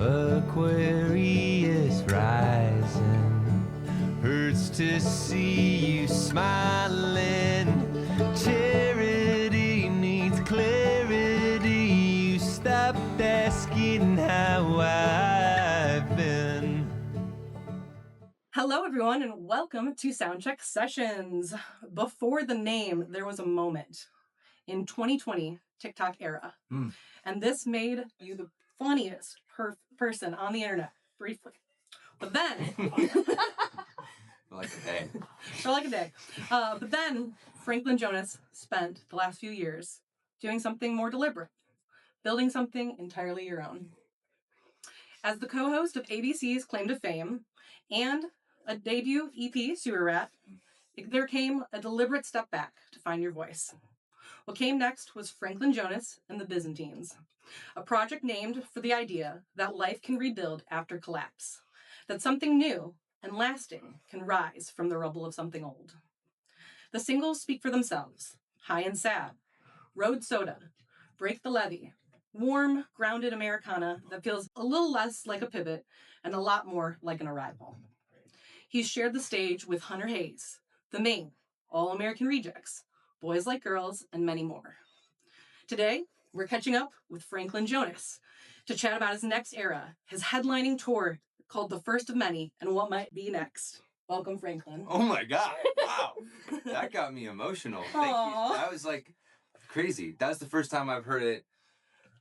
Aquarius rising, hurts to see you smiling. Charity needs clarity. You stopped asking how I've been. Hello, everyone, and welcome to SoundCheck Sessions. Before the name, there was a moment in 2020 TikTok era, and this made you the funniest person on the internet briefly. But then, For like a day. But then Franklin Jonas spent the last few years doing something more deliberate, building something entirely your own. As the co-host of ABC's Claim to Fame and a debut EP, Sewer Rat, there came a deliberate step back to find your voice. What came next was Franklin Jonas and the Byzantines, a project named for the idea that life can rebuild after collapse, that something new and lasting can rise from the rubble of something old. The singles speak for themselves: High and Sad, Road Soda, Break the Levee, warm, grounded Americana that feels a little less like a pivot and a lot more like an arrival. He's shared the stage with Hunter Hayes, The Maine, All American Rejects, Boys Like Girls, and many more. Today, we're catching up with Franklin Jonas to chat about his next era, his headlining tour called The First of Many, and what might be next. Welcome, Franklin. Oh my God. Wow. That got me emotional. Thank you. That was like crazy. That's the first time I've heard it.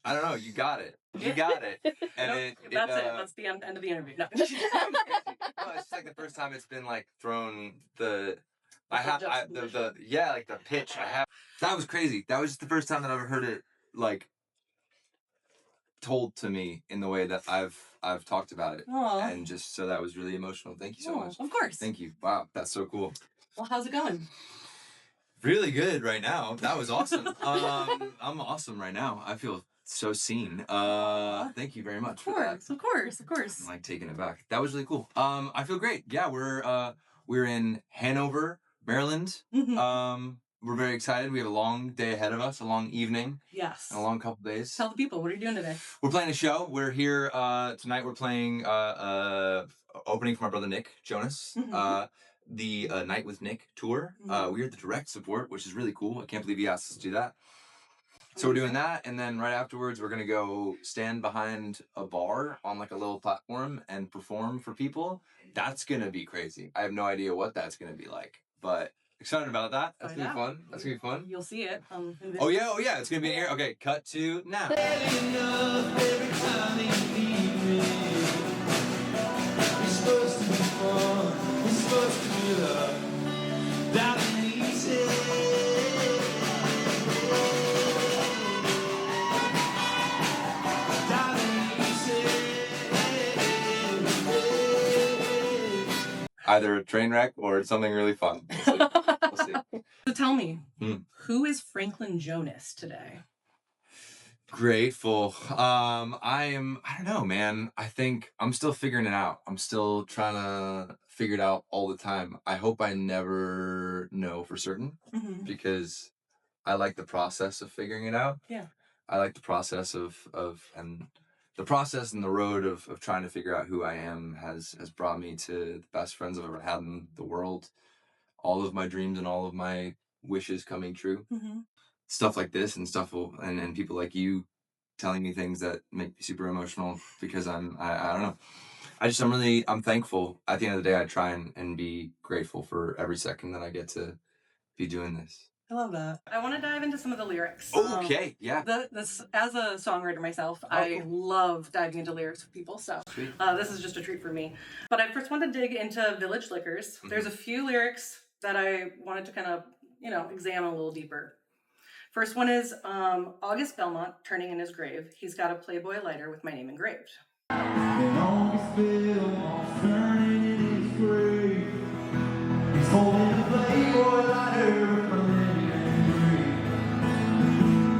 I don't know. You got it. You got it. And That's it. That's the end of the interview. No. No, it's just like the first time it's been like thrown the pitch. That was crazy. That was just the first time that I've ever heard it like told to me in the way that I've talked about it. Aww. And just so that was really emotional. Thank you so much. Of course. Thank you. Wow, that's so cool. Well, how's it going? Really good right now. That was awesome. I'm awesome right now. I feel so seen. Thank you very much for that. Of course. I'm like taking it back. That was really cool. I feel great. Yeah, we're in Hanover, Maryland. Mm-hmm. We're very excited. We have a long day ahead of us, a long evening. Yes. And a long couple days. Tell the people, what are you doing today? We're playing a show. We're here tonight. We're playing opening for my brother Nick Jonas. Mm-hmm. The Night with Nick tour. Mm-hmm. We're the direct support, which is really cool. I can't believe he asked us to do that. So we're doing that, and then right afterwards, we're gonna go stand behind a bar on like a little platform and perform for people. That's gonna be crazy. I have no idea what that's gonna be like, but excited about that. That's gonna be fun. That's gonna be fun. You'll see it. Oh yeah, it's gonna be in here. Okay, cut to now. Either a train wreck or something really fun. We'll see. So tell me, who is Franklin Jonas today? Grateful. I don't know, man. I think I'm still figuring it out. I'm still trying to figure it out all the time. I hope I never know for certain, because I like the process of figuring it out. Yeah. I like the process and the process and the road of trying to figure out who I am has brought me to the best friends I've ever had in the world. All of my dreams and all of my wishes coming true. Stuff like this and and people like you telling me things that make me super emotional, because I don't know. I'm thankful. At the end of the day, I try and be grateful for every second that I get to be doing this. I love that. I want to dive into some of the lyrics. Okay, yeah. As a songwriter myself, I love diving into lyrics with people, so this is just a treat for me. But I first want to dig into Village Liquors. There's a few lyrics that I wanted to kind of, examine a little deeper. First one is August Belmont turning in his grave. He's got a Playboy lighter with my name engraved. And August Belmont turning in his grave. He's holding a Playboy lighter with my name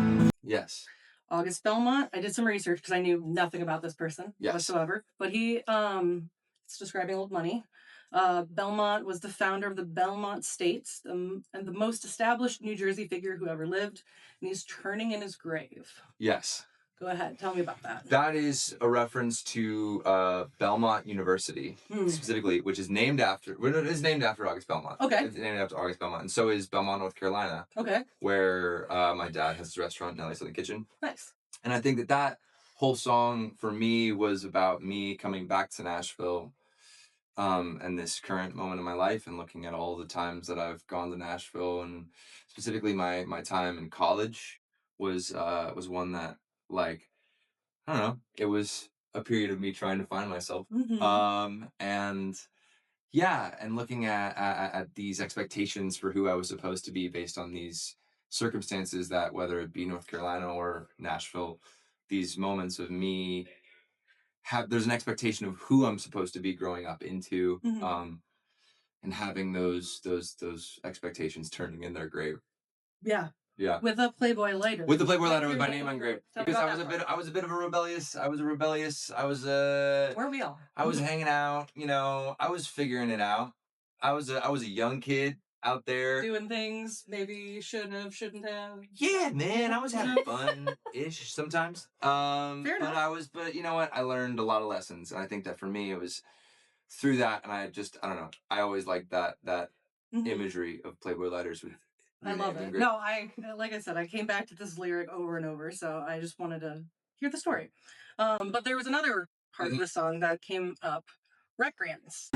engraved. Yes. August Belmont. I did some research because I knew nothing about this person whatsoever. But he, it's describing old money. Belmont was the founder of the Belmont States and the most established New Jersey figure who ever lived, and he's turning in his grave. Yes. Go ahead, tell me about that. That is a reference to Belmont University, specifically, which is named after. Well, it is named after August Belmont. Okay. It's named after August Belmont, and so is Belmont, North Carolina. Okay. Where my dad has his restaurant, Nelly's in the Kitchen. Nice. And I think that whole song for me was about me coming back to Nashville, and this current moment in my life, and looking at all the times that I've gone to Nashville, and specifically my time in college was one that, like, I don't know, it was a period of me trying to find myself. And yeah, and looking at these expectations for who I was supposed to be based on these circumstances, that whether it be North Carolina or Nashville, these moments of me there's an expectation of who I'm supposed to be growing up into, and having those expectations turning in their grave. Yeah. Yeah. With a Playboy lighter. With the Playboy lighter What's with your my name engraved. Tell me Because about I was a bit of a rebellious. Weren't we all? I was hanging out. I was figuring it out. I was a young kid out there doing things maybe you shouldn't have. Yeah, man, I was having fun-ish sometimes. Fair enough. But you know what? I learned a lot of lessons, and I think that for me, it was through that, and I don't know. I always liked that imagery of Playboy lighters with. I love it. No, like I said, I came back to this lyric over and over, so I just wanted to hear the story. But there was another part of the song that came up, recreants.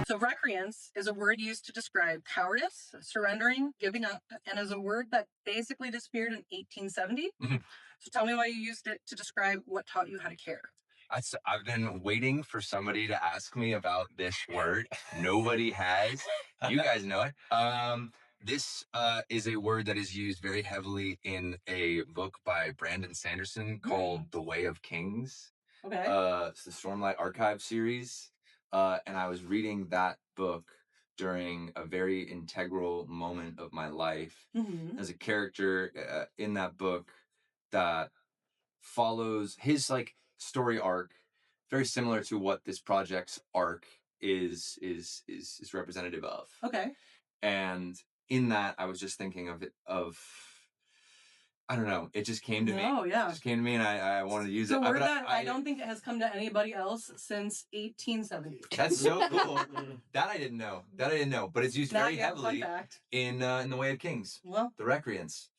So recreants is a word used to describe cowardice, surrendering, giving up, and is a word that basically disappeared in 1870. So tell me why you used it to describe what taught you how to care. I've been waiting for somebody to ask me about this word. Nobody has. You guys know it. This is a word that is used very heavily in a book by Brandon Sanderson called The Way of Kings. Okay. It's the Stormlight Archive series. And I was reading that book during a very integral moment of my life. As a character in that book that follows his story arc, very similar to what this project's arc is representative of. Okay. And in that, I was just thinking of I don't know. It just came to me. Oh, yeah. It just came to me, and I wanted to use it. It's a word that I don't think it has come to anybody else since 1870. That's so cool. That I didn't know. But it's used very heavily in The Way of Kings. Well, the Recreants.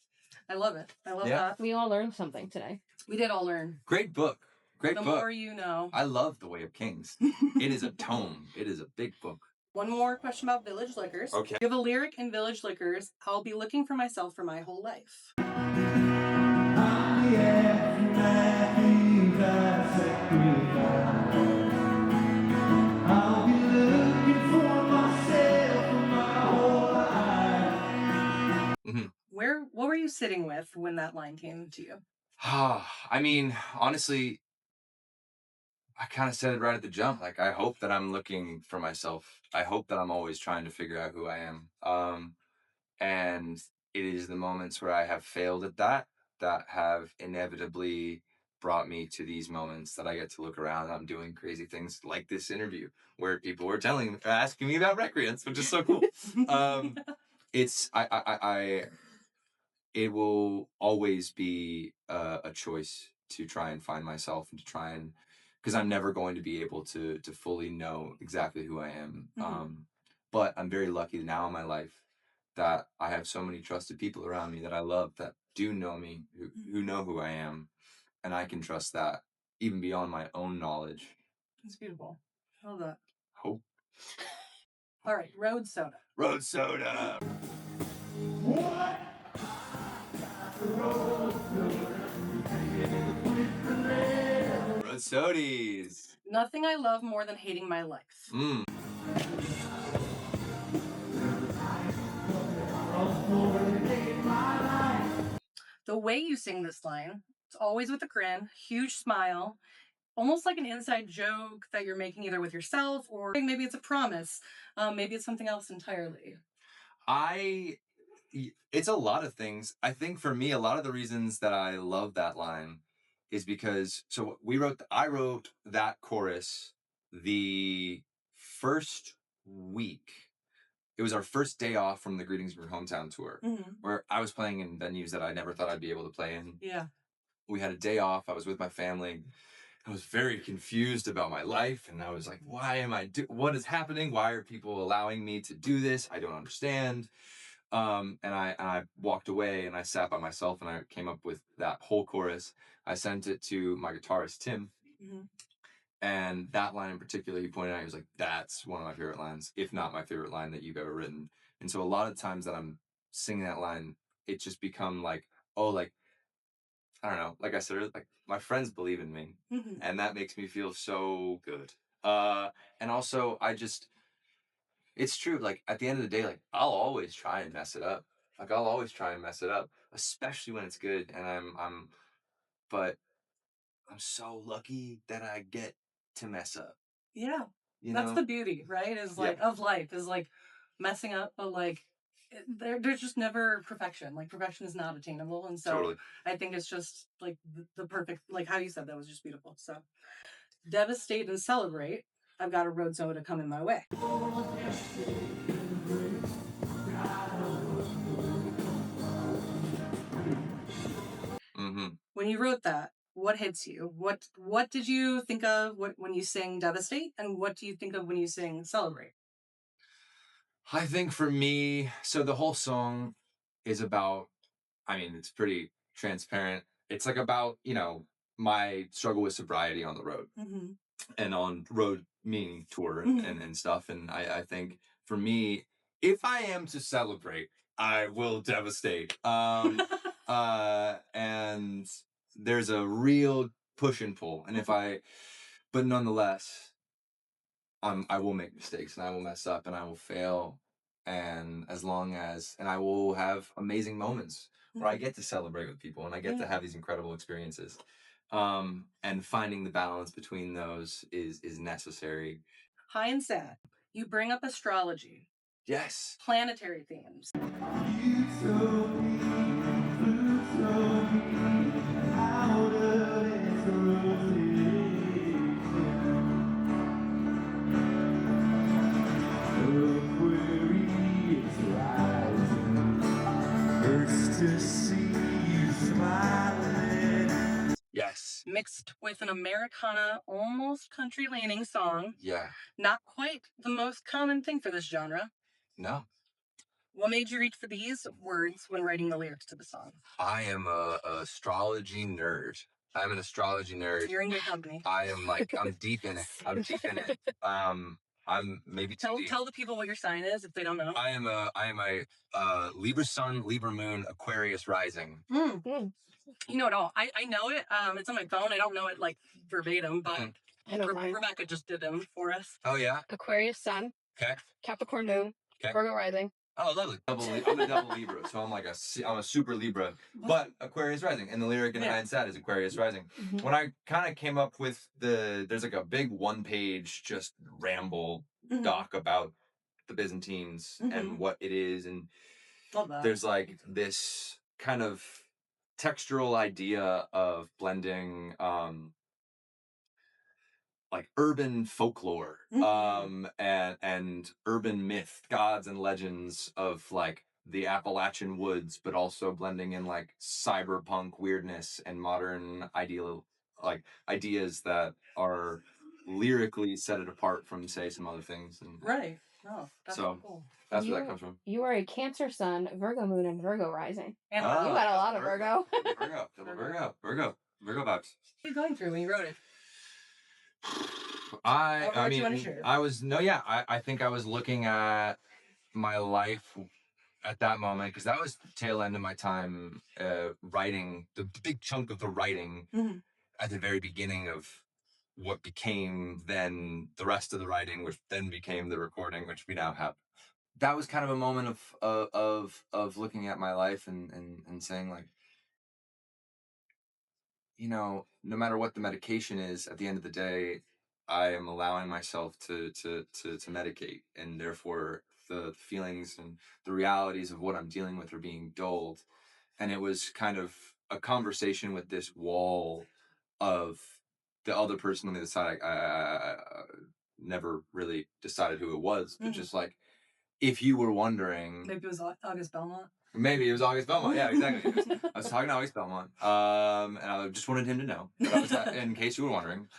I love it. I love that. We all learned something today. We did all learn. Great book. The more you know. I love The Way of Kings. It is a tome. It is a big book. One more question about Village Liquors. Okay. You have a lyric in Village Liquors, I'll be looking for myself for my whole life. I'll be looking for myself for my whole life. What were you sitting with when that line came to you? I mean, honestly, I kind of said it right at the jump. Like, I hope that I'm looking for myself. I hope that I'm always trying to figure out who I am. And it is the moments where I have failed at that have inevitably brought me to these moments that I get to look around and I'm doing crazy things like this interview where people were asking me about recreants, which is so cool. It will always be a choice to try and find myself and to try and, because I'm never going to be able to fully know exactly who I am. But I'm very lucky now in my life that I have so many trusted people around me that I love that do know me, who know who I am, and I can trust that even beyond my own knowledge. That's beautiful. I love that. Hope. All right, Road Soda. Road Soda. What? Road Sodies. Nothing I love more than hating my life. The way you sing this line, it's always with a grin, huge smile, almost like an inside joke that you're making either with yourself or maybe it's a promise. Maybe it's something else entirely. It's a lot of things. I think for me, a lot of the reasons that I love that line is because I wrote that chorus the first week, it was our first day off from the Greetings from Your Hometown tour, where I was playing in venues that I never thought I'd be able to play in. Yeah. We had a day off. I was with my family. I was very confused about my life, and I was like, why am I what is happening? Why are people allowing me to do this? I don't understand. And I walked away, and I sat by myself, and I came up with that whole chorus. I sent it to my guitarist, Tim. And that line in particular, he pointed out, he was like, that's one of my favorite lines, if not my favorite line that you've ever written. And so a lot of times that I'm singing that line, it's just become like, oh, like, I don't know, like I said, like my friends believe in me, and that makes me feel so good. And also it's true. Like at the end of the day, like I'll always try and mess it up. Like I'll always try and mess it up, especially when it's good. And but I'm so lucky that I get to mess up. Yeah. You That's know? the beauty, right? Is like of life is like messing up, but like there's just never perfection. Like perfection is not attainable, and so Totally. I think it's just like the perfect, like how you said that was just beautiful. So devastate and celebrate. I've got a road Zoe to come in my way. When you wrote that, what hits you? What did you think of when you sing devastate, and what do you think of when you sing celebrate? I think for me, so the whole song is about, I mean, it's pretty transparent. It's like about, my struggle with sobriety on the road and on road meaning tour and stuff. And I think for me, if I am to celebrate, I will devastate. And there's a real push and pull. And but nonetheless, I will make mistakes and I will mess up and I will fail. And I will have amazing moments where I get to celebrate with people and I get to have these incredible experiences. And finding the balance between those is necessary. High and sad. You bring up astrology. Yes. Planetary themes. You told me, you told me, out of its rotation. Aquarius rising, hurts to see you smiling. Yes. Mixed with an Americana, almost country leaning song. Yeah. Not quite the most common thing for this genre. No. What made you reach for these words when writing the lyrics to the song? I am a astrology nerd. I'm an astrology nerd. You're in good company. I'm deep in it. I'm maybe tell the people what your sign is if they don't know. I am a Libra sun, Libra moon, Aquarius rising. You know it all. I know it. It's on my phone. I don't know it like verbatim, but Rebecca just did them for us. Oh yeah. Aquarius sun. Okay. Capricorn moon. Okay. Virgo rising. Oh, lovely. I'm a double Libra, so I'm a super Libra, but Aquarius rising. And the lyric in High and Sad is Aquarius rising. When I kind of came up with there's like a big 1-page just ramble doc about the Byzantines and what it is, and there's like this kind of textural idea of blending like urban folklore and urban myth, gods and legends of like the Appalachian woods, but also blending in like cyberpunk weirdness and modern ideas that are lyrically set it apart from say some other things. And right. Oh, that's so cool. that's where that comes from. You are a Cancer sun, Virgo moon, and Virgo rising. And you got a lot of Virgo. Virgo vibes. What are you going through when you wrote it? I think I was looking at my life at that moment because that was the tail end of my time writing, the big chunk of the writing at the very beginning of what became then the rest of the writing, which then became the recording, which we now have. That was kind of a moment of looking at my life and saying like, no matter what the medication is, at the end of the day, I am allowing myself to medicate, and therefore the feelings and the realities of what I'm dealing with are being dulled. And it was kind of a conversation with this wall of the other person on the other side. never really decided who it was, but Mhm. just like, if you were wondering, Maybe it was August Belmont. maybe it was August Belmont. Yeah, exactly. I was talking to August Belmont, and I just wanted him to know. That I was, in case you were wondering,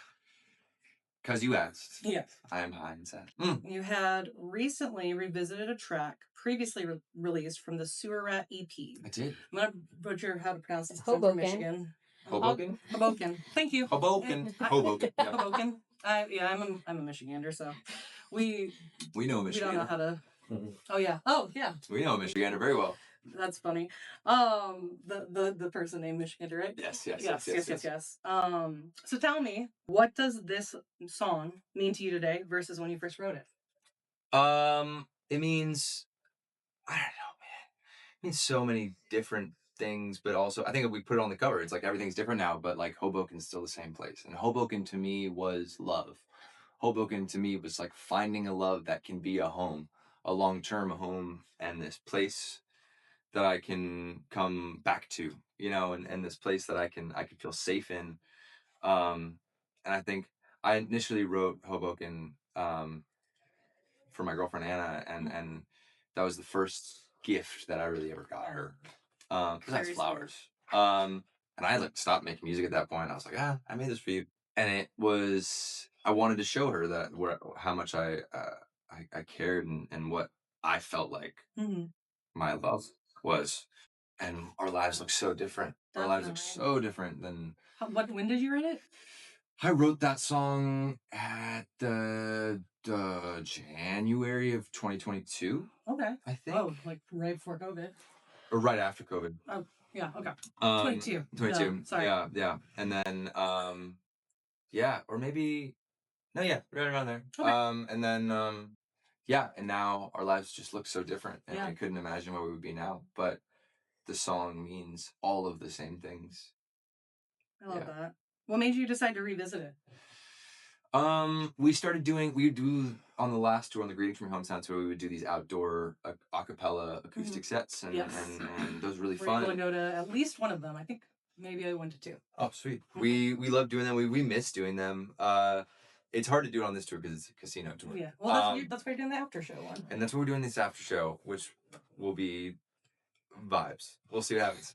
because you asked. Yes. I am high and sad. You had recently revisited a track previously released from the Sewer Rat EP. I did. I'm going to butcher how to pronounce this. 'Cause I'm Hoboken. from Michigan. Hoboken? Hoboken. Thank you. Hoboken. Hoboken. Yeah. Hoboken. I'm a Michigander, so we know we Michigan. don't know how to. Oh yeah. Oh yeah. We know Michigander very well. That's funny. The person named Michigander, right? Yes. So tell me, what does this song mean to you today versus when you first wrote it? It means, I don't know, man. It means so many different things, but also I think if we put it on the cover, it's like everything's different now, but like Hoboken's still the same place. And Hoboken to me was love. Hoboken to me was like finding a love that can be a home, a long-term home, and this place that I can come back to, you know, and this place that I can feel safe in. And I think I initially wrote Hoboken for my girlfriend Anna, and that was the first gift that I really ever got her. Because that's Very flowers. And I like stopped making music at that point. I was like, I made this for you, and it was, I wanted to show her that how much I cared and what I felt like my love was, and our lives look so different. Our lives look so different than. When did you write it? I wrote that song at the January of 2022. Okay. I think. Oh, like right before COVID. Or right after COVID. Oh, yeah. Okay. 22. 22. Sorry. Yeah. And then, or maybe, no, yeah, right around there. Okay. And then, and now our lives just look so different, and I couldn't imagine where we would be now. But the song means all of the same things. I love that. What made you decide to revisit it? We do on the last tour, on the Greetings from Your Hometown tour, we would do these outdoor a cappella acoustic sets, and those were really fun. We're able to go to at least one of them. I think maybe I went to two. Oh, sweet. We love doing them. We miss doing them. It's hard to do it on this tour because it's a casino tour. Yeah. Well, that's why you're doing the after show one. And that's what we're doing this after show, which will be vibes. We'll see what happens.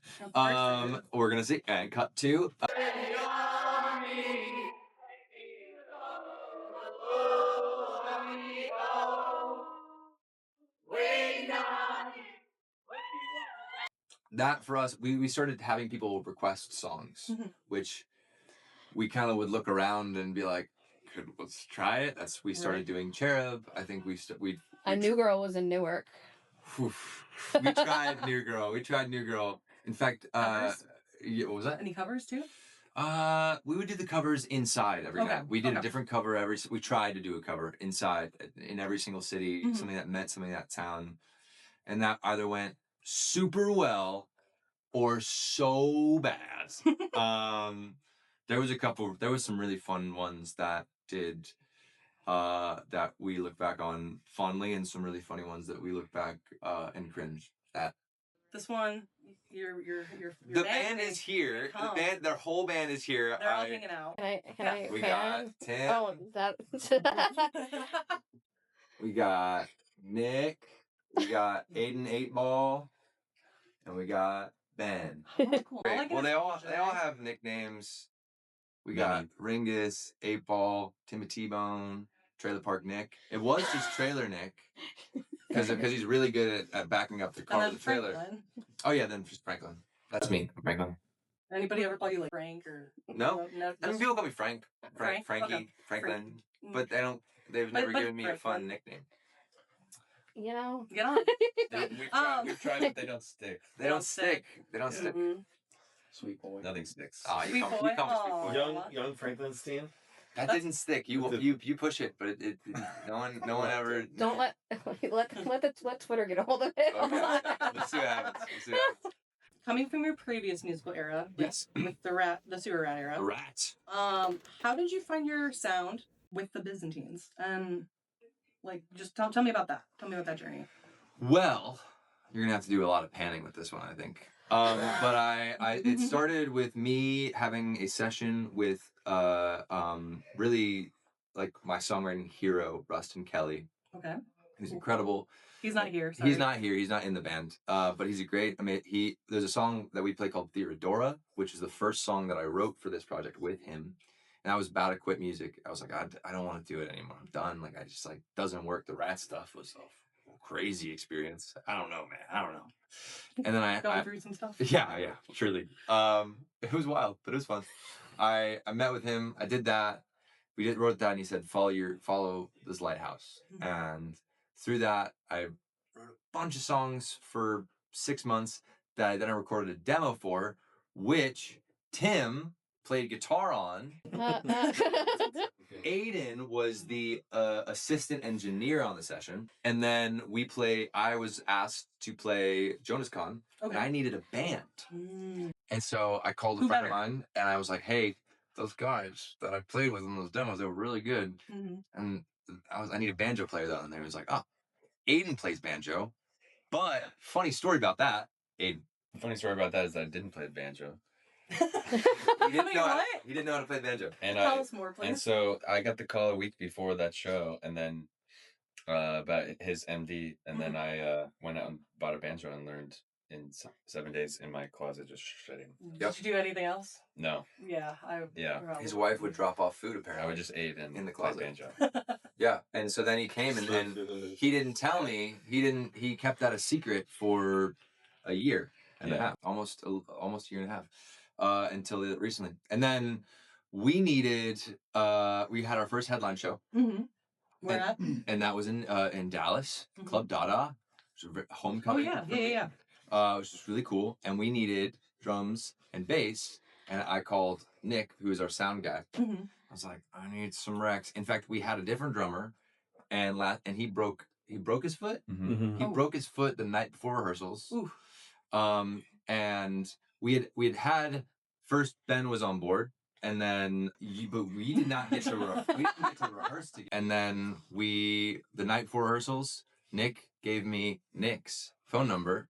We're gonna see and cut to. That for us, we started having people request songs, which we kind of would look around and be like, let's try it. We started doing Cherub. I think A New Girl was in Newark. We tried New Girl. In fact, what was that? Any covers too? We would do the covers inside every night. We did a different cover we tried to do a cover inside in every single city, something that meant something in that town. And that either went super well or so bad. There was some really fun ones that did that we look back on fondly, and some really funny ones that we look back and cringe at. This one, your the band is here. The band, their whole band is here. They're all hanging out. We got Tim. Oh, that. We got Nick. We got Aiden 8-Ball, and we got Ben. Oh, cool. Well, they all have nicknames. We got Ringus, 8-Ball, Timothy T-Bone, Trailer Park Nick. It was just Trailer Nick because he's really good at backing up the car with the trailer. Franklin. Oh yeah, then just Franklin. That's me, Franklin. Anybody ever call you like Frank or? No. I mean, people call me Frank, Frankie, okay. Franklin, but they've never given me a fun nickname. You know. Get on. We've tried, but they don't stick. They don't stick. Mm-hmm. Sweet boy. Nothing sticks. Oh, you call me sweet boy. Young Franklinstein. That didn't stick. You push it, but it no one ever. Don't let Twitter get a hold of it. Okay. Let's see what happens. Coming from your previous musical era, yes, with the Sewer Rat era. The Rats. How did you find your sound with the Byzantines? And like, just tell me about that. Tell me about that journey. Well, you're gonna have to do a lot of panning with this one, I think. But it started with me having a session with really like my songwriting hero, Rustin Kelly, Okay. who's incredible. He's not here. Sorry. He's not here. He's not in the band. But he's a great. I mean, there's a song that we play called Theodora, which is the first song that I wrote for this project with him. And I was about to quit music. I was like, I don't want to do it anymore. I'm done. Like, I just like doesn't work. The rat stuff was a crazy experience. I don't know, man. I don't know. And then I going through some stuff. Yeah, truly. It was wild, but it was fun. I met with him. I did that. Wrote that, and he said, follow this lighthouse. And through that, I wrote a bunch of songs for 6 months that I recorded a demo for, which Tim played guitar on. Aiden was the assistant engineer on the session. And then I was asked to play Jonas Con, and I needed a band. And so I called a friend of mine, and I was like, hey, those guys that I played with in those demos, they were really good. And I need a banjo player though. And they was like, oh, Aiden plays banjo. But funny story about that, Aiden. The funny story about that is that I didn't play the banjo. He didn't know how to play banjo. Tell us more, please. And so I got the call a week before that show, and then about his MD, and then I went out and bought a banjo and learned in 7 days in my closet, just shredding. Did you do anything else? No. Yeah, His wife would drop off food apparently. I would just eat in the closet. Banjo. Yeah, and so then he came and he didn't tell me. He kept that a secret for a year and a half, almost a year and a half, until recently. And then we had our first headline show. Where at? And that was in Dallas, Club Dada, which was homecoming. Oh yeah. Which was really cool. And we needed drums and bass. And I called Nick, who is our sound guy. I was like, I need some Rex. In fact, we had a different drummer, and he broke his foot. He broke his foot the night before rehearsals. And we had first Ben was on board, and then but we did not get to rehearse together. And then the night before rehearsals, Nick gave me Nick's phone number.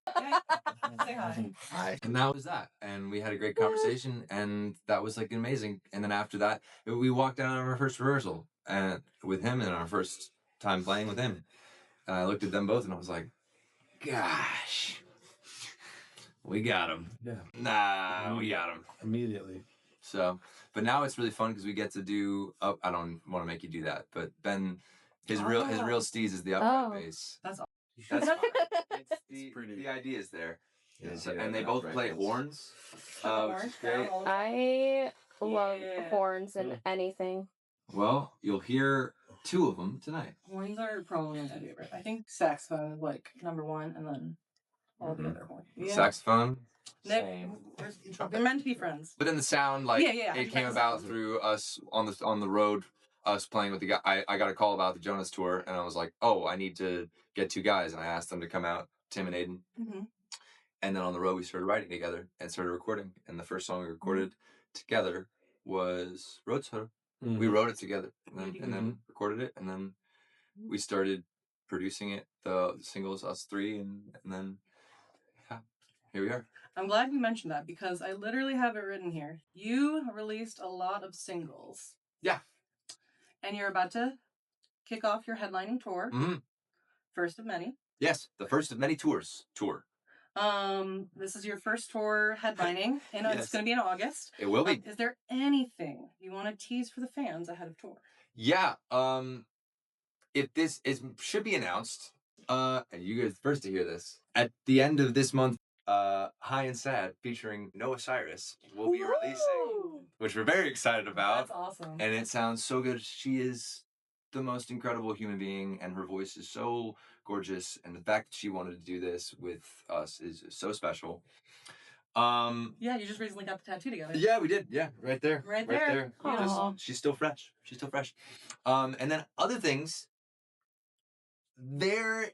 Say hi. Hi. And that was that. And we had a great conversation, and that was like amazing. And then after that, we walked down on our first rehearsal with him, and our first time playing with him. And I looked at them both, and I was like, gosh, we got him. Yeah. Nah, we got him. Immediately. So, but now it's really fun because we get to do, I don't want to make you do that, but Ben, his real steez is the upright bass. That's awesome. That's fine. The idea is there. Yeah, and they both play horns. Which is great. I love horns and anything. Well, you'll hear 2 of them tonight. Horns are probably my favorite. I think saxophone is like number 1, and then all the other horns. Yeah. Saxophone. They're meant to be friends. But then the sound, it came about through us on the road, us playing with the guy. I got a call about the Jonas tour, and I was like, oh, I need to get 2 guys, and I asked them to come out, Tim and Aiden. And then on the road, we started writing together and started recording. And the first song we recorded together was Roadshow. We wrote it together and then recorded it, and then we started producing it, the singles, us 3, and then here we are. I'm glad you mentioned that because I literally have it written here. You released a lot of singles. Yeah. And you're about to kick off your headlining tour. First of many. Yes, the first of many tours. This is your first tour headlining, and it's going to be in August. It will be. Is there anything you want to tease for the fans ahead of tour? Yeah. If this should be announced, and you guys first to hear this at the end of this month. High and Sad featuring Noah Cyrus will be releasing, which we're very excited about. That's awesome. And it sounds so good. She is the most incredible human being, and her voice is so gorgeous. And the fact that she wanted to do this with us is so special. Yeah, you just recently got the tattoo together. Yeah, we did. Yeah, right there. Right there. She's still fresh. And then other things. There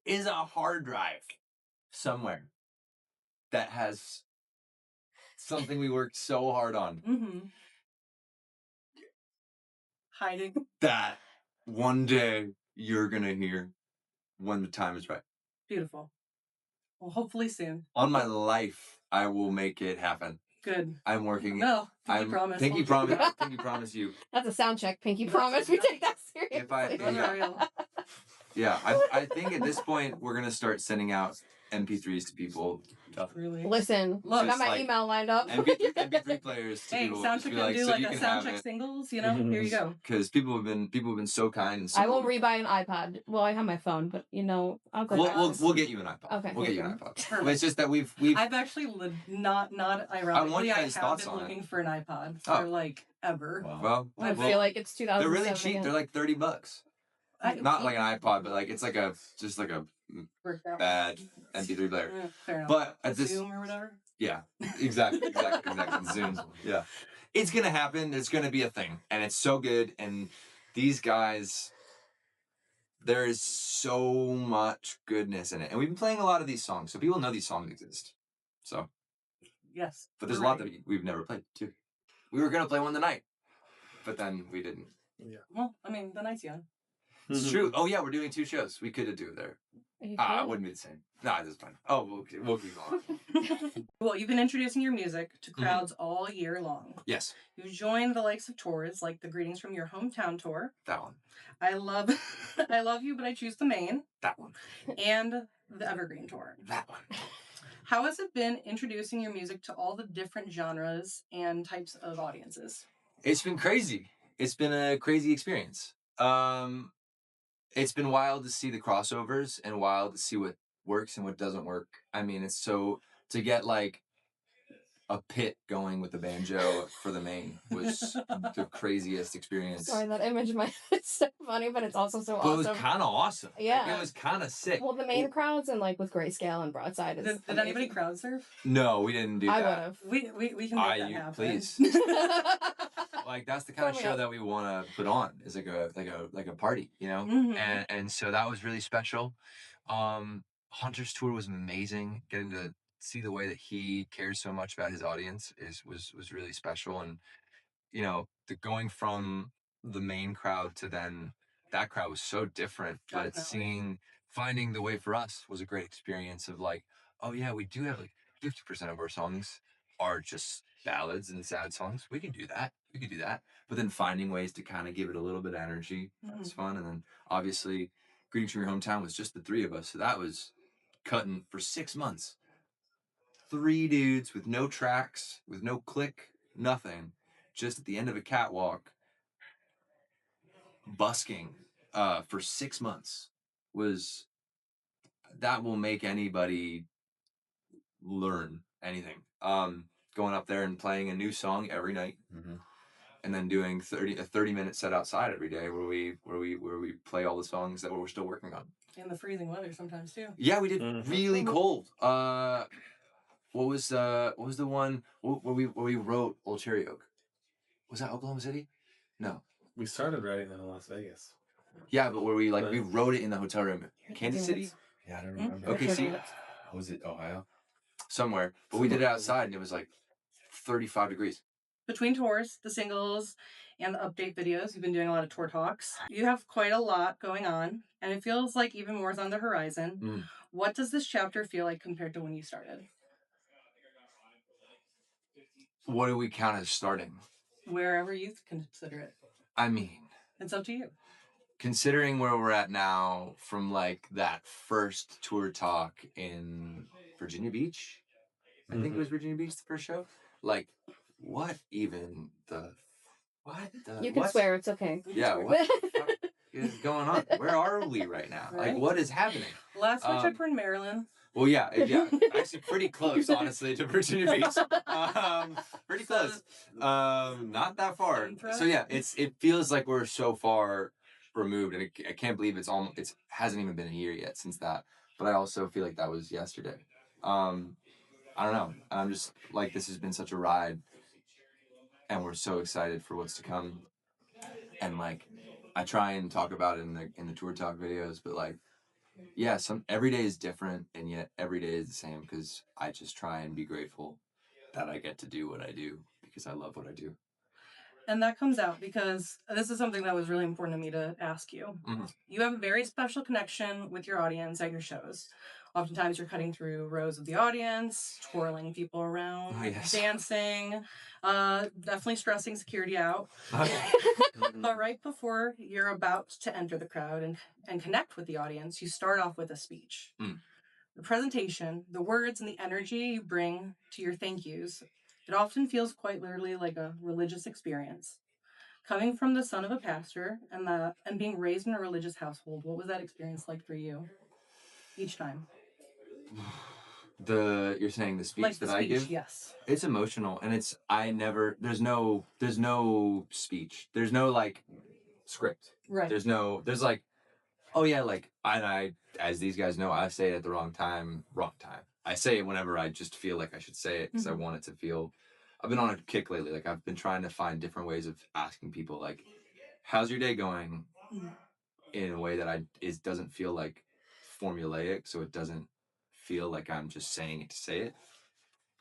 is a hard drive somewhere that has something we worked so hard on. Hiding. That one day you're going to hear when the time is right. Beautiful. Well, hopefully soon. On my life, I will make it happen. Good. I'm working. No, pinky promise. Pinky promise. Pinky promise you. That's a sound check. Pinky promise. We take that seriously. If I- Those are real. Yeah, I think at this point we're gonna start sending out MP3s to people. Really? Listen, Look, I got my like email lined up. MP3 players to Hey, people. SoundCheck to be can do so like you a can have SoundCheck it. singles, you know? Here you go. Because people have been so kind and so I will rebuy an iPod. Well, I have my phone, but I'll go. We'll get you an iPod. Okay, We'll get you thank an iPod. Perfect. But it's just that we've I've actually not ironically, I guys' have thoughts been on it. looking for an iPod for like ever. Wow. I well, feel like it's 2007 they're really cheap. again. They're like $30. Not like an iPod, but like it's like just like a Worked out. bad MP3 player. Yeah, fair enough. But at this, Zoom or whatever. yeah, exactly. Zoom. Yeah, it's gonna happen. It's gonna be a thing, and it's so good. And these guys, there is so much goodness in it, and we've been playing a lot of these songs, so people know these songs exist. So, Yes. but there's a we're lot ready. that we've never played too. We were gonna play one tonight, but then we didn't. Well, I mean, the night's young. It's true. Oh yeah, we're doing 2 shows. We could do it there. It wouldn't be the same. Nah, that's fine. Oh, we'll keep going. Well, you've been introducing your music to crowds all year long. Yes, You've joined the likes of tours like the Greetings from Your Hometown tour. that one. I love you, but I choose the Maine. That one. And the Evergreen tour. That one. How has it been introducing your music to all the different genres and types of audiences? It's been crazy. It's been a crazy experience. It's been wild to see the crossovers and wild to see what works and what doesn't work. I mean, it's so to get like a pit going with the banjo for the main was the craziest experience. Sorry, that image in my head is so funny, but it's also so But awesome. it was kind of awesome. Yeah. Like, it was kind of sick. Well, the main crowds and like with grayscale and broadside is. Did anybody crowd surf? No, we didn't do I that. would have. We can make that happen. Please. Like that's the kind of show that we want to put on is like a party, you know. Mhm. And so that was really special. Hunter's tour was amazing. Getting to see the way that he cares so much about his audience was really special. And the going from the main crowd to then that crowd was so different. But Definitely. finding the way for us was a great experience of like, oh yeah, we do have like 50% of our songs are just ballads and sad songs. We can do that. But then finding ways to kind of give it a little bit of energy, that's fun. And then obviously Greetings from Your Hometown was just the 3 of us. So that was cutting for 6 months. 3 dudes with no tracks, with no click, nothing. Just at the end of a catwalk, busking for 6 months that will make anybody learn anything. Going up there and playing a new song every night, and then doing a 30-minute set outside every day where we play all the songs that we're still working on. In the freezing weather sometimes too. Yeah, we did really cold. What was the one where we wrote Old Cherry Oak? Was that Oklahoma City? No. We started writing that in Las Vegas. Yeah, but where we wrote it in the hotel room. Kansas City? Yeah, I don't remember. Okay, see, Was it Ohio? somewhere. But we did it outside and it was like 35 degrees. Between tours, the singles, and the update videos, you've been doing a lot of tour talks. You have quite a lot going on, and it feels like even more is on the horizon. What does this chapter feel like compared to when you started? What do we count as starting? Wherever you consider it. I mean, It's up to you. considering where we're at now from like that first tour talk in Virginia Beach, I think it was Virginia Beach the first show. Like, what even the what the You can swear, it's okay. Yeah, what the fuck is going on? Where are we right now? Right? Like, what is happening? Last we checked, we're in Maryland. Well, yeah, actually pretty close, honestly, to Virginia Beach. Pretty close. Not that far. So yeah, it feels like we're so far removed, and I can't believe it hasn't even been a year yet since that. But I also feel like that was yesterday. I don't know. I'm just like, this has been such a ride, and we're so excited for what's to come. And like, I try and talk about it in the tour talk videos, but like, yeah, every day is different, and yet every day is the same because I just try and be grateful that I get to do what I do because I love what I do. And that comes out because this is something that was really important to me to ask you. Mhm. You have a very special connection with your audience at your shows. Oftentimes you're cutting through rows of the audience, twirling people around, Oh, yes. dancing, definitely stressing security out. But right before you're about to enter the crowd and connect with the audience, you start off with a speech. The presentation, the words, and the energy you bring to your thank yous, it often feels quite literally like a religious experience. Coming from the son of a pastor and being raised in a religious household, what was that experience like for you each time? You're saying the speech Like the that I give? yes. It's emotional, and there's no speech. There's no like script. Right. There's like, oh yeah, like I as these guys know, I say it at the wrong time. I say it whenever I just feel like I should say it because I want it to feel. I've been on a kick lately. Like I've been trying to find different ways of asking people like, how's your day going? In a way that it doesn't feel like formulaic, so it doesn't feel like I'm just saying it to say it.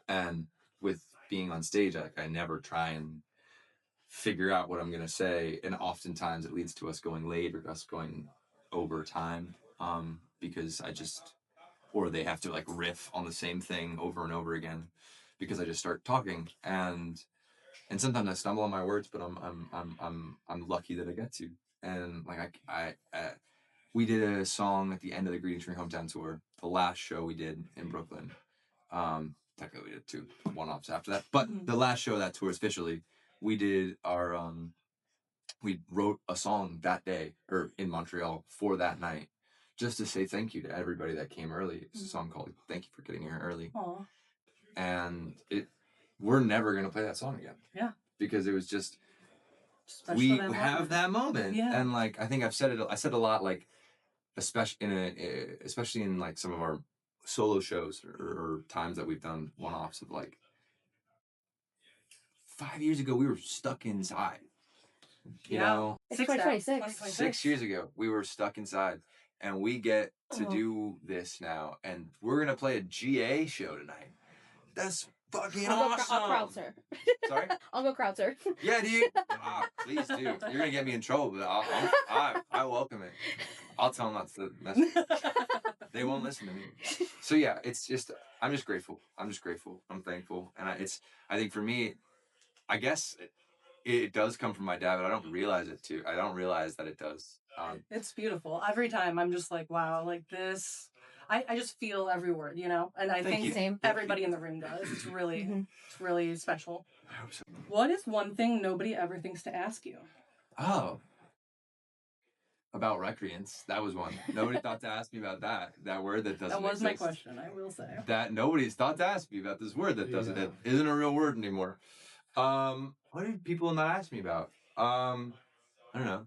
And with being on stage, I never try and figure out what I'm gonna say, and oftentimes it leads to us going late or us going over time, because or they have to like riff on the same thing over and over again because I just start talking, and sometimes I stumble on my words, but I'm lucky that I get to. And like we did a song at the end of the Greetings from Your Hometown tour, the last show we did in Brooklyn. Technically we did 2 one-offs after that, but the last show of that tour officially, we did our we wrote a song that day or in Montreal for that night, just to say thank you to everybody that came early. It's a song called "Thank You for Getting Here Early." Aww. And we're never gonna play that song again. Yeah. Because it was just Special we that have moment. that moment, Yeah. and like I think I said a lot, like especially in like some of our solo shows or times that we've done one-offs of like 5 years ago we were stuck inside. You know, It's 2026. 6 years ago we were stuck inside, and we get to do this now, and we're gonna play a GA show tonight. That's fucking awesome. I'll crowd surf. Sorry? I'll go crowd surf. Yeah, dude. Please do. You're gonna get me in trouble, but I welcome it. I'll tell them not to mess with me. They won't listen to me. So yeah, it's just I'm just grateful. I'm thankful, and I think for me, I guess it does come from my dad, but I don't realize it too. I don't realize that it does. It's beautiful. Every time I'm just like, wow, like this. I just feel every word, you know? And I Thank think you. everybody in the room does. It's really special. I hope so. What is one thing nobody ever thinks to ask you? Oh. About recreants. That was one. Nobody thought to ask me about that. That word that doesn't That was exist. my question, I will say. That nobody's thought to ask me about this word that isn't a real word anymore. What do people not ask me about? I don't know.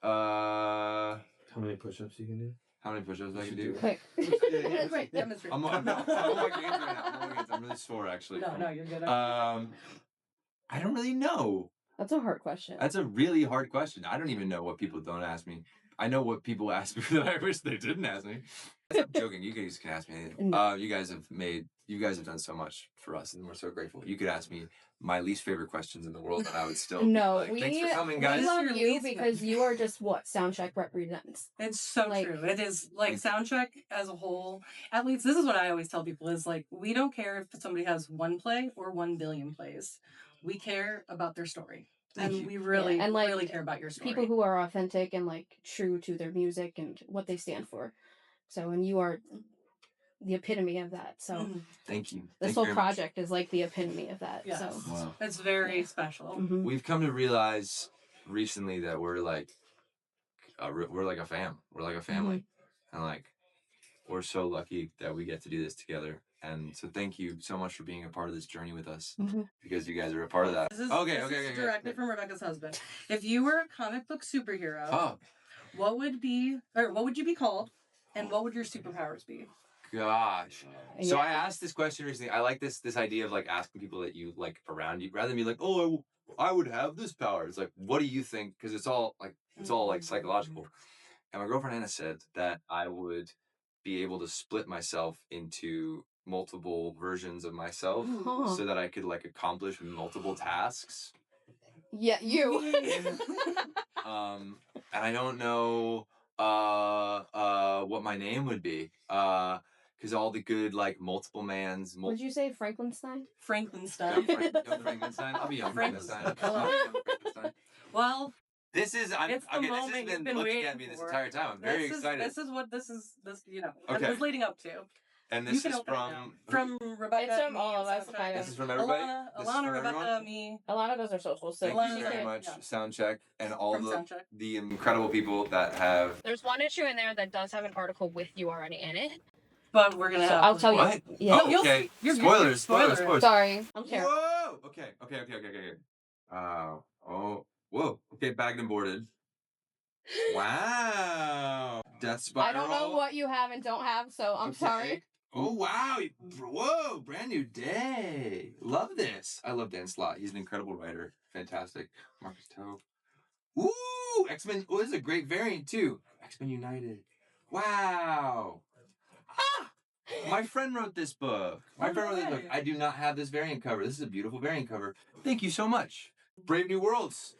How many push-ups you can do? How many push-ups I can do? Quick. Right, demonstrate. I'm on my gains right now. I'm really sore actually. No, you're good. I don't really know. That's a hard question. That's a really hard question. I don't even know what people don't ask me. I know what people ask me that I wish they didn't ask me. I'm joking. You guys can ask me anything. No. You guys have done so much for us, and we're so grateful. You could ask me my least favorite questions in the world, and I would still No, be like, thanks for coming, guys. we love Your you least because you are just what SoundCheck represents. It's so Like- true. It is like SoundCheck as a whole. At least this is what I always tell people is like, we don't care if somebody has 1 play or 1 billion plays. We care about their story. Thank and you. we really, and, like, really care about your story. People who are authentic and like true to their music and what they stand for. So, and you are the epitome of that. So, Mhm. Thank you. this Thank whole you very much. project is like the epitome of that. Yes. So, Wow. It's very special. mhm. We've come to realize recently that we're like a family. We're like a family, and like we're so lucky that we get to do this together. And so thank you so much for being a part of this journey with us, because you guys are a part of that. This is, Okay. directed from Rebecca's husband. If you were a comic book superhero, Oh what would you be called, and what would your superpowers be? gosh. So Yeah. I asked this question recently. I like this idea of like asking people that you like around you, rather than be like, oh, I would have this power. It's like, what do you think? Because it's all like psychological. And my girlfriend Anna said that I would be able to split myself into multiple versions of myself, Oh. so that I could like accomplish multiple tasks. Yeah, you. And I don't know what my name would be. Because all the good like multiple mans. Would you say Frankenstein? Frankenstein. Young Frankenstein. I'll be young Frankenstein. I'll be young Frankenstein. Well, This it's the okay. This moment has you've been been looking waiting at me this for. entire time. I'm very excited. This is what this you know Okay. was leading up to. And You this can is open it now. from Rebecca. It's from me, all of and us, SoundCheck. kind This of. is from everybody. Alana, This is Alana, from Rebecca, everyone? me. A lot of those are socials, so Thank Alana, you very yeah. much, Yeah. SoundCheck, and all From SoundCheck. the incredible people that have. There's one issue in there that does have an article with you already in it. But we're gonna. So have I'll tell you. What? Yeah. Oh, You'll okay. see. You're Spoilers. spoiler. Sorry, I'm terrible. Whoa. Okay. Whoa. Okay. Bagged and boarded. Wow. Death Spiral. I don't know what you have and don't have, so I'm Okay. sorry. Oh wow! Whoa! Brand new day. Love this. I love Dan Slott. He's an incredible writer. Fantastic. Marcus Toe. Ooh! X-Men. Oh, this is a great variant too. X-Men United. Wow. Ah! My friend wrote this book. I do not have this variant cover. This is a beautiful variant cover. Thank you so much. Brave New Worlds.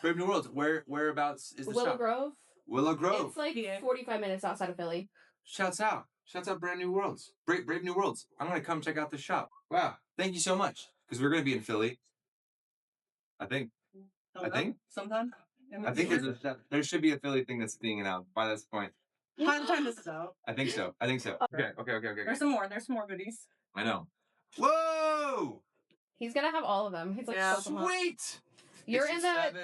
Brave New Worlds. Whereabouts is the Willow shop? Grove. Willow Grove. It's like 45 minutes outside of Philly. Shouts out. Shouts out Brand New Worlds. Brave New Worlds. I'm going to come check out the shop. Wow. Thank you so much. Because we're going to be in Philly. I think. Sometime. I think there should be a Philly thing that's being announced by this point. By the time this is out. I think so. Okay. There's some more. There's some more goodies. I know. Whoa! He's gonna have all of them. He's like, Yeah. Sweet! You're Issue in the 7,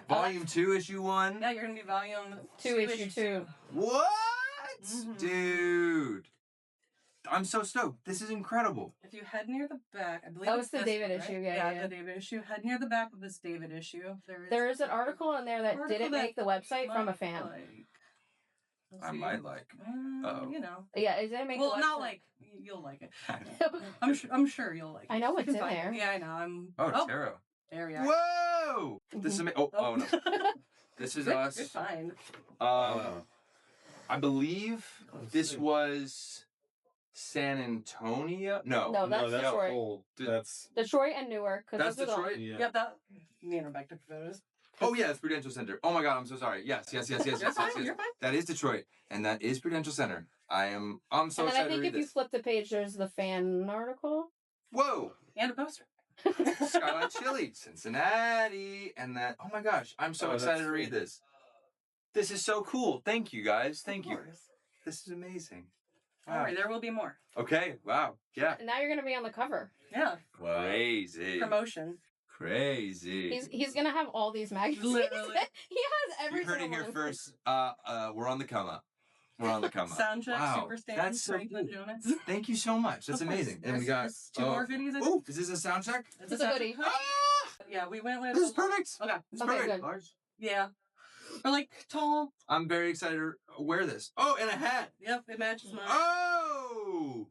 Volume 2, Issue 1. Yeah, you're gonna be volume 2 issue 2. What? Mhm. Dude. I'm so stoked. This is incredible. If you head near the back, I believe Oh, it's the this David one, right? issue, yeah. The David issue. Head near the back of this David issue. There is an article in there that Article didn't that make the website from a fan. Let's I see. might like. Uh-oh. You know. Yeah, it didn't make the Well, website. not like you'll like it. I'm sure you'll like it. I know You what's can in find there. it. Yeah, I know. I'm. Oh, tarot. There we are. Whoa! This is oh no. This is Good us. find. I believe this was San Antonio. No, that's Detroit. old. That's Detroit and Newark. that's Detroit. yeah. Yep, that. Me and Rebecca took photos. Oh yeah, it's Prudential Center. Oh my God, I'm so sorry. Yes. You're fine. You're fine. That is Detroit, and that is Prudential Center. I'm so And then excited I to think read if you this. flip the page, there's the fan article. Whoa! And a poster. Skyline Chili, Cincinnati, and that. Oh my gosh, I'm so excited to read this. This is so cool. Thank you guys. Thank you. This is amazing. All right, there will be more. Okay. Wow. Yeah. And now you're gonna be on the cover. Yeah. Crazy. Promotion. Crazy. He's gonna have all these magazines. Literally. He has every You heard it single here one. first. We're on the come up. We're on the come up. SoundCheck, Wow. Superstand, That's so Franklin cool. Jonas. Thank you so much. That's Of course. amazing. And we got There's two more goodies. I think. Oh, is this a sound check? It's It's a hoodie. Ah! Yeah, we went with. This is perfect. Okay. This is Okay, perfect. good. Large. Yeah. Or like tall. I'm very excited to wear this. Oh, and a hat. Yep, it matches mine. Oh!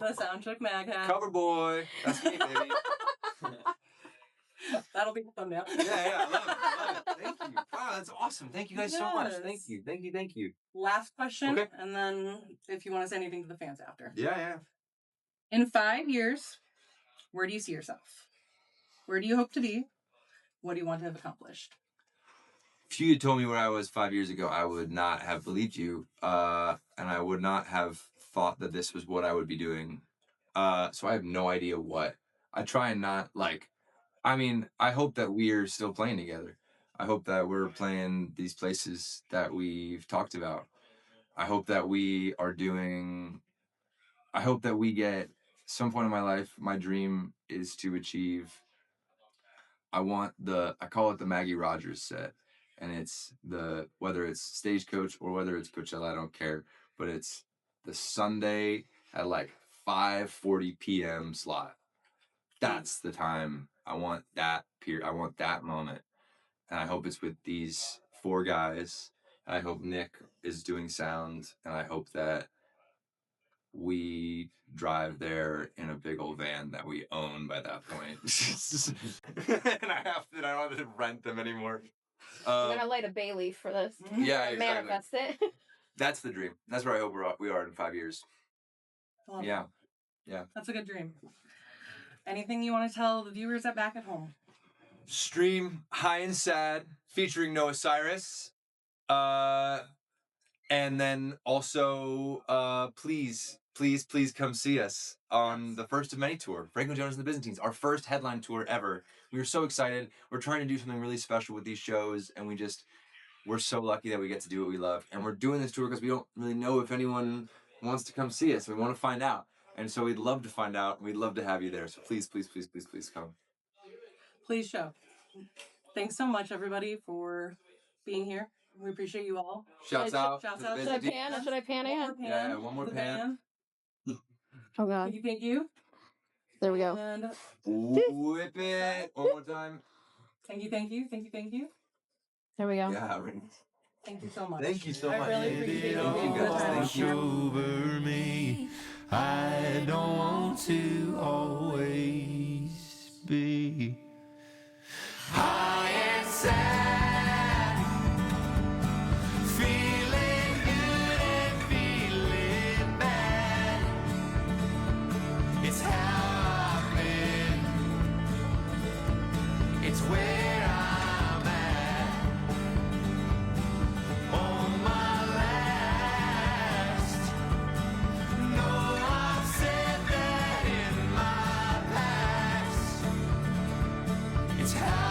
The SoundCheck mag hat. Cover boy. That's me, baby. That'll be the thumbnail. Yeah, I love it. Thank you. Wow, that's awesome. Thank you guys so much. Yes. Thank you. Last question, Okay. and then if you want to say anything to the fans after. Yeah. In 5 years, where do you see yourself? Where do you hope to be? What do you want to have accomplished? If you had told me where I was 5 years ago, I would not have believed you, and I would not have thought that this was what I would be doing. So I have no idea what. I try and not I hope that we're still playing together. I hope that we're playing these places that we've talked about. I hope that we get some point in my life. My dream is to achieve. I call it the Maggie Rogers set. And it's whether it's Stagecoach or whether it's Coachella, I don't care. But it's the Sunday at like 5:40 p.m. slot. That's the time. I want that period. I want that moment. And I hope it's with these 4 guys. And I hope Nick is doing sound. And I hope that we drive there in a big old van that we own by that point. And I don't have to rent them anymore. I'm gonna light a bay leaf for this. Yeah, exactly. Manifest it. That's the dream. That's where I hope we are in 5 years. I love Yeah. that. That's a good dream. Anything you want to tell the viewers back at home? stream High and Sad featuring Noah Cyrus. And then also, please come see us on the First of Many tour, Franklin Jonas and the Byzantines, our first headline tour ever. We were so excited. We're trying to do something really special with these shows, and we're so lucky that we get to do what we love. And we're doing this tour because we don't really know if anyone wants to come see us. We want to find out. And so we'd love to find out, and we'd love to have you there. So please come. Please show. Thanks so much, everybody, for being here. We appreciate you all. Shouts out. Shouts to the out. Should I pan? Should I pan One more again? pan. Yeah, one more to the pan. band. Oh god. Thank you. There we go. And Whip it. One more time. thank you. There we go. Yeah, Thank you so much. thank you so I much. really appreciate you Thank being you here. guys. Thank you. Over me, I don't want to always be high and sad, feeling good and feeling bad. It's how I've been, it's where I'm at. On my last, no, I've said that in my past. It's how